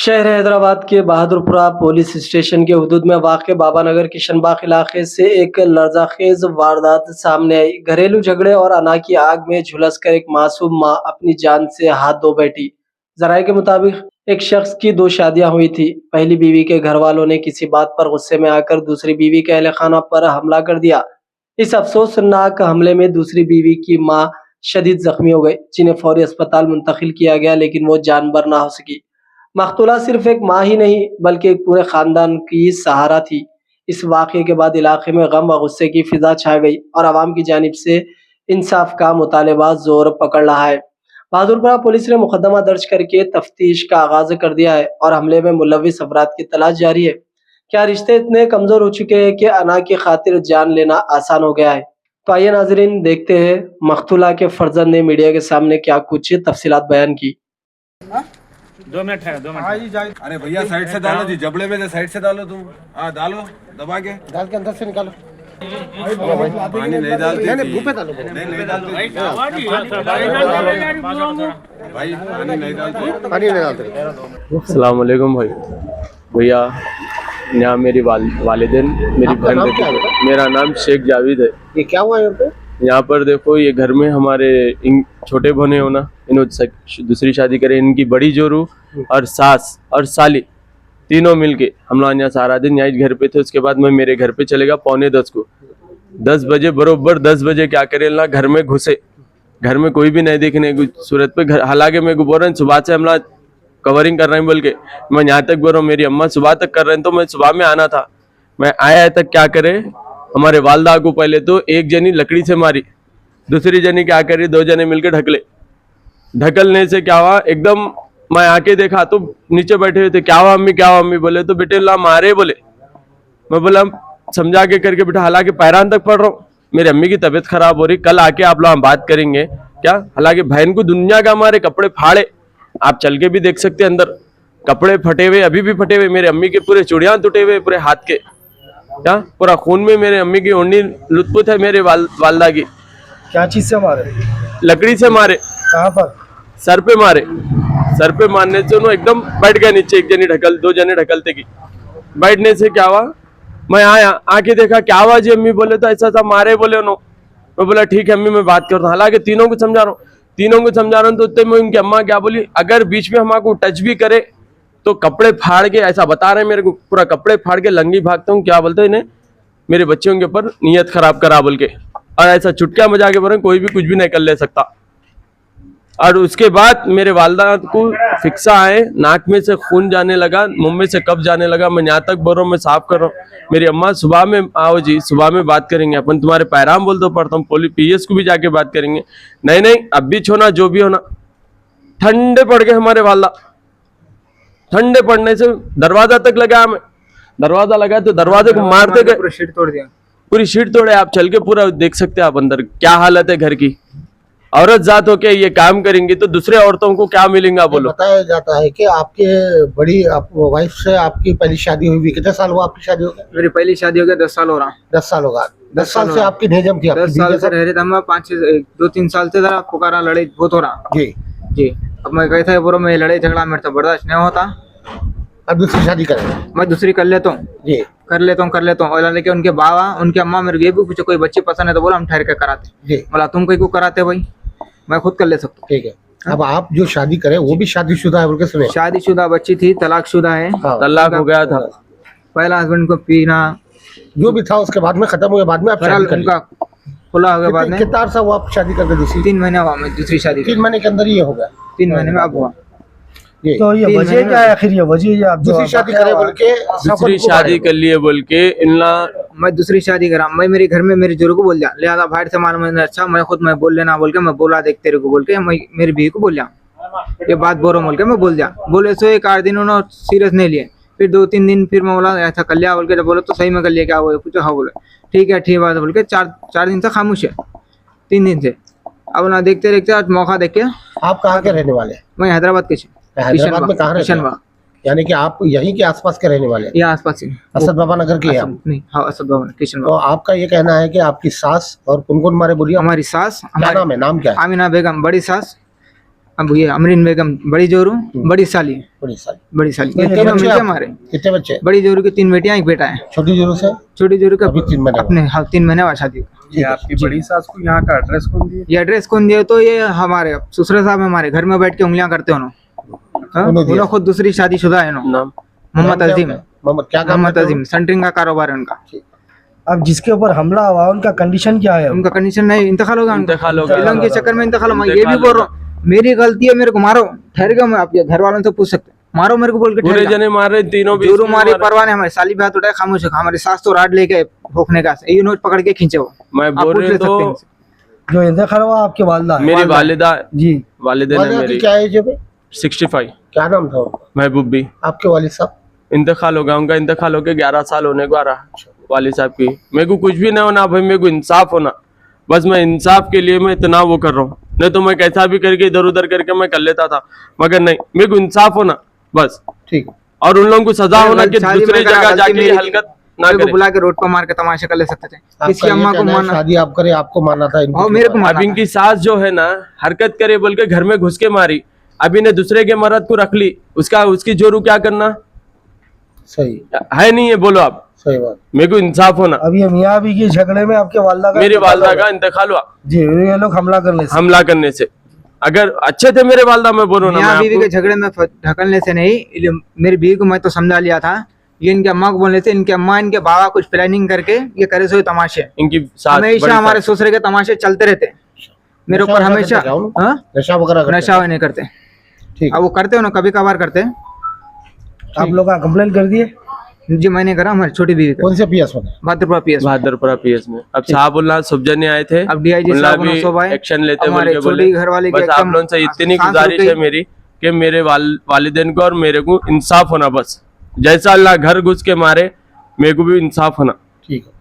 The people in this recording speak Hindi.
शहर हैदराबाद के बहादुरपुरा पुलिस स्टेशन के हुदूद में वाक़ बाबानगर किशनबाग इलाके से एक लर्ज़ाखेज़ वारदात सामने आई। घरेलू झगड़े और अना की आग में झुलसकर एक मासूम माँ अपनी जान से हाथ धो बैठी। ज़राए के मुताबिक एक शख्स की 2 शादियां हुई थी। पहली बीवी के घर वालों ने किसी बात पर गुस्से में आकर दूसरी बीवी के अहले खाना पर हमला कर दिया। इस अफसोसनाक हमले में दूसरी बीवी की माँ शदीद जख्मी हो गई, जिन्हें फौरी अस्पताल मुंतकिल किया गया, लेकिन वो जानबर ना हो सकी। मकतूला सिर्फ एक माँ ही नहीं बल्कि एक पूरे खानदान की सहारा थी। इस वाक़ये के बाद इलाके में गम व गुस्से की फिजा छा गई और आवाम की जानिब से इंसाफ का मुतालबा जोर पकड़ रहा है। बहादुरपुरा पुलिस ने मुकदमा दर्ज करके तफ्तीश का आगाज कर दिया है और हमले में मुलविस अफराद की तलाश जारी है। क्या रिश्ते इतने कमजोर हो चुके हैं कि अना की खातिर जान लेना आसान हो गया है? तो आइए नाजरीन, देखते हैं मकतूला के फर्जंद ने मीडिया के सामने क्या कुछ तफसीलात बयान की। 2 मिनट है, 2 मिनट। अरे भैया साइड से डालो जी, जबड़े में से साइड से डालो तुम। हाँ डालो, दबा के डाल के अंदर से निकालो। पानी नहीं डालते नहीं मुंह पे डालो। नहीं डालते भाई, पानी नहीं डालते। पानी नहीं डालते। अस्सलाम वालेकुम भाई। भैया यहाँ मेरी वालिदैन मेरी आपका बहन नाम रहती क्या है। है? मेरा नाम शेख जावेद है। ये क्या हुआ यहाँ पे? यहाँ पर देखो, ये घर में हमारे छोटे बने हो ना, इन्होंने दूसरी शादी करे। इनकी बड़ी जोरू और सास और साली तीनों मिलके हम लोग यहाँ सारा दिन यहाँ घर पे थे। उसके बाद मैं मेरे घर पे चलेगा 9:45 को। 10 बजे बरोबर 10 बजे क्या करे ना, घर में घुसे। घर में कोई भी नहीं देखने की सूरत पे। घर हालांकि मैं बोल रहा हूँ सुबह से हम लोग कवरिंग कर रहे हैं बोल के, मैं यहाँ तक बोल रहा हूँ मेरी अम्मा सुबह तक कर रहे हैं, तो मैं सुबह में आना था। मैं आया तक क्या करे, हमारे वालदा को पहले तो एक जनी लकड़ी से मारी, दूसरी जनी क्या करी, 2 जने मिलकर ढकले। ढकलने से क्या हुआ, एकदम मैं आके देखा तो नीचे बैठे हुए थे। क्या हुआ अम्मी, क्या हुआ अम्मी? बोले तो बेटे ला मारे। बोले मैं बोला समझा के करके बेटा, हालांकि पैरान तक पढ़ रहा हूँ, मेरी अम्मी की तबीयत खराब हो रही, कल आके आप लोग बात करेंगे क्या। हालांकि बहन को दुनिया का हमारे कपड़े फाड़े, आप चल के भी देख सकते हैं, अंदर कपड़े फटे हुए, अभी भी फटे हुए। मेरे अम्मी के पूरे चूड़ियां टूटे हुए, पूरे हाथ के, क्या पूरा खून में। मेरे अम्मी की ओढ़नी लुत्फुत है, मेरे वालदा की। क्या चीज से मारे? लकड़ी से मारे। कहाँ पर? सर पे मारे। सर पे मारने से उन्होंने एकदम बैठ गया नीचे। एक जनी ढकल, 2 जने ढकलते की। बैठने से क्या हुआ, मैं आया, आके देखा क्या हुआ जी अम्मी? बोले तो ऐसा मारे। बोले उन्होंने। मैं बोला ठीक है अम्मी, मैं बात करता हूँ। हालांकि तीनों को समझा रहा हूँ, तो उतने में उनकी अम्मा क्या बोली, अगर बीच में हमारे को टच भी करे तो कपड़े फाड़ के, ऐसा बता रहे हैं मेरे को, पूरा कपड़े फाड़ के लंगी भागता हूँ। क्या बोलते हैं इन्हें, मेरे बच्चों के ऊपर नीयत खराब करा बोल के। और ऐसा चुटकिया मजा के बोल, कोई भी कुछ भी नहीं कर ले सकता। और उसके बाद मेरे वालदा को फिक्सा आए, नाक में से खून जाने लगा, मुंह में से कब जाने लगा। मैं यहाँ तक बोल रहा हूँ, मैं साफ कर रहा हूँ। मेरी अम्मा सुबह में आओ जी, सुबह में बात करेंगे अपन, तुम्हारे पैराम बोल दो पढ़ता हूँ, पुलिस PS को भी जाके बात करेंगे। नहीं अब भी छोना, जो भी होना। ठंडे पड़ गए हमारे वालदा। ठंडे पड़ने से दरवाजा तक लगा, मैं दरवाजा लगा तो दरवाजे को मारते गए, पूरी शीट तोड़ दिया। पूरी शीट तोड़े। आप चल के पूरा देख सकते हैं आप अंदर क्या हालत है घर की। औरत जात होके ये काम करेंगी तो दूसरे औरतों को क्या मिलेगा बोलो। बताया जाता है कि आपके बड़ी वाइफ से आपकी पहली शादी हुई। कितने साल हुआ आपकी शादी हो गई? मेरी पहली शादी हो गई, 10 साल हो रहा। 10 साल होगा। 10 साल से आपकी निजम थी? 10 साल से रह रहे थे हम, 2-3 साल से जरा पुकारा लड़ाई बहुत हो रहा जी। अब मैं कहता है बोलो, मैं लड़ाई झगड़ा मेरे तो बर्दाश्त नहीं होता। अब दूसरी शादी करें? मैं दूसरी कर लेता हूँ जी, कर लेता हूँ। और लेकिन उनके बाबा, उनकी अम्मा मेरे ये भी पूछे कोई बच्ची पसंद है तो बोला हम ठहर के कराते जी। बोला तुम कहीं को कराते भाई, मैं खुद कर ले सकता हूँ। ठीक है। अब आप जो शादी करें वो भी शादीशुदा है बोल के सुने? शादीशुदा बच्ची थी, तलाकशुदा है। हाँ। तलाक हो गया था। पहला हस्बैंड को पीना जो भी था उसके बाद में खत्म हुए, बाद में आप शादी कर ली। उनका खुला हो गया बाद में। कितना अर्सा हुआ आप शादी करके? दूसरी 3 महीने हुआ मैं दूसरी शादी। 3 महीने के अंदर ये हो गया? 3 महीने में अब हुआ। तो ये वजह क्या है आखिर? ये वजह आप दूसरी शादी करे बोल के, दूसरी शादी कर लिए बोल के इनला। मैं दूसरी शादी करा, मैं मेरे घर में मेरे जोर को बोल दिया, लिहाजा बाहर से मालूम है, अच्छा मैं खुद मैं बोल लेना बोल के मैं बोला देख तेरे को बोल के, मैं मेरी बीवी को बोल दिया ये बात बोलो बोल के मैं बोल दिया। बोले सो 1-8 दिन उन्होंने सीरियस नहीं लिए। फिर 2-3 दिन फिर मैं बोला ऐसा कर लिया बोल के, जब बोलो तो सही में कर लिया क्या हुआ पूछो। हाँ बोले ठीक है ठीक बात बोल के 4 दिन से खामोश है, 3 दिन से। अब ना देखते देखते आज मौका देख के। आप कहाँ के रहने वाले? मैं हैदराबाद के हैदराबाद में कहाँ रहते हैं? यानी कि आप यहीं के आसपास के रहने वाले हैं? ये आसपास ही असद बाबा नगर के? नहीं, हाँ असद बाबा किशन। तो आपका ये कहना है कि आपकी सास और कौन कौन मारे बोलिए? हमारी सास, क्या नाम है? नाम क्या है? आमिना बेगम बड़ी सास, अब ये अमरीन बेगम बड़ी जोरू, बड़ी साली, बड़ी साल बड़ी साली, ये कितने तीनों बच्चे मिलके आप- हमारे। कितने बच्चे हैं? बड़ी जोरू की 3 बेटियां, 1 बेटा है। छोटी जोरू से छोटी जोरू का अभी 3 महीने अपने, हाँ, 3 महीने बाद शादी। ये आपकी बड़ी सास को यहाँ का एड्रेस कौन दिया? ये एड्रेस कौन दिया? तो ये हमारे ससुर साहब हमारे घर में बैठ के उंगलियां करते हो ना। उन्होंने दिया। उन्होंने खुद दूसरी शादीशुदा है ना। नाम मोहम्मद अजीम, मोहम्मद क्या काम मोहम्मद करते हो? अजीम सेंटरिंग का कारोबार है उनका। अब जिसके ऊपर हमला हुआ उनका कंडीशन क्या है? उनका कंडीशन नहीं, इंतकाल होगा उनका। इंतकाल होगा। इलम के चक्कर में इंतकाल होगा। मैं ये भी इंतकाल बोल रहा हूँ, मेरी गलती है, मेरे को मारो, ठहर गया, मैं आपके घर वालों से पूछ सकते, मारो मेरे को बोल के पूरे ठहर गया। जने मार रहे, तीनों भी जोरू मारी, परवाह नहीं, हमारे साली बात उठाए, खामोश है। हमारी सास तो राड लेके भोंकने का, ये नोट पकड़ के खींचे वो। मैं आप बोल पूछ रहे ले सकते हैं तो इनसे। जो इंतकाल हुआ आपके वालदा है? मेरी वालिदा जी। वालिदैन है वालिदा की मेरी क्या एज है भाई? 65। क्या नाम था उनका? महबूब भी आपके वालिद साहब? इंतकाल होगा उनका, इंतकाल होके 11 साल होने को आ रहा वाली साहब की। मेरे को कुछ भी नहीं होना भाई, मेरे को इंसाफ होना, बस मैं इंसाफ के लिए मैं इतना वो कर रहा हूँ। नहीं तो मैं कैसा भी करके इधर उधर करके मैं कर लेता था, मगर नहीं, मेरे को इंसाफ होना बस। ठीक है। और उन लोगों को सजा होना कि शादी दूसरी में करा, जगह गलती जाके मेरी ये थी। हरकत ना मेरे को करे। बुला के रोड पर मार के तमाशा कर ले सकते थे। आपका किसी ये अम्मा को कहना है, मारना, शादी आप करे, आपको मारना था इनकी और मेरे को बात। मारना अब इनकी सास जो है ना, हरकत करे बोल के घर में घुस के मारी, अभी ने दूसरे के मर्द को रख ली, उसका उसकी जोरू क्या करना सही है? नहीं है, बोलो आप। सही बात। मेरे को इंसाफ होना। अब ये मियाँ भी के झगड़े में आपके वालदा का मेरी इंतकाल वालदा हो का इंतकाल हुआ गया। जी, ये लोग हमला करने से। हमला करने से। अगर अच्छे थे मेरे वालदा, मैं बोलूँ ना, मियाँ मैं बीवी के आपको झगड़े में ढकलने से नहीं, मेरी बीवी को मैं तो समझा लिया था। ये इनके अम्मा को बोलने से, इनके अम्मा इनके बाबा कुछ प्लानिंग करके ये करे सो तमाशे। इनकी सास बड़ी हमेशा हमारे सास- ससुरे के तमाशे चलते रहते मेरे नशा ऊपर वगैरह हमेशा। करते क्या उन्होंने? हाँ? नशा वगैरह करते नशा नहीं करते। ठीक अब वो करते हो ना, कभी कभार करते। आप लोग का कंप्लेंट कर दिए? जी मैंने करा, हमारी छोटी बीवी का, कौन से पीएस में? भाद्रपुरा पीएस। बहादुरपुरा पीएस में। अब साहब उल्ला सुबजने आए थे, अब डीआईजी उल्ला साहब भी उन्होंने सब आए, एक्शन लेते बोल हमारे के छोटी बोले, घरवाली की बस आप एकदम लोगों से इतनी सांस रुक गुजारिश है गई। मेरी कि मेरे वालिदैन को और मेरे को इंसाफ होना बस। जैसा अल्लाह घर घुस के मारे, मेरे को भी इंसाफ होना। ठीक है।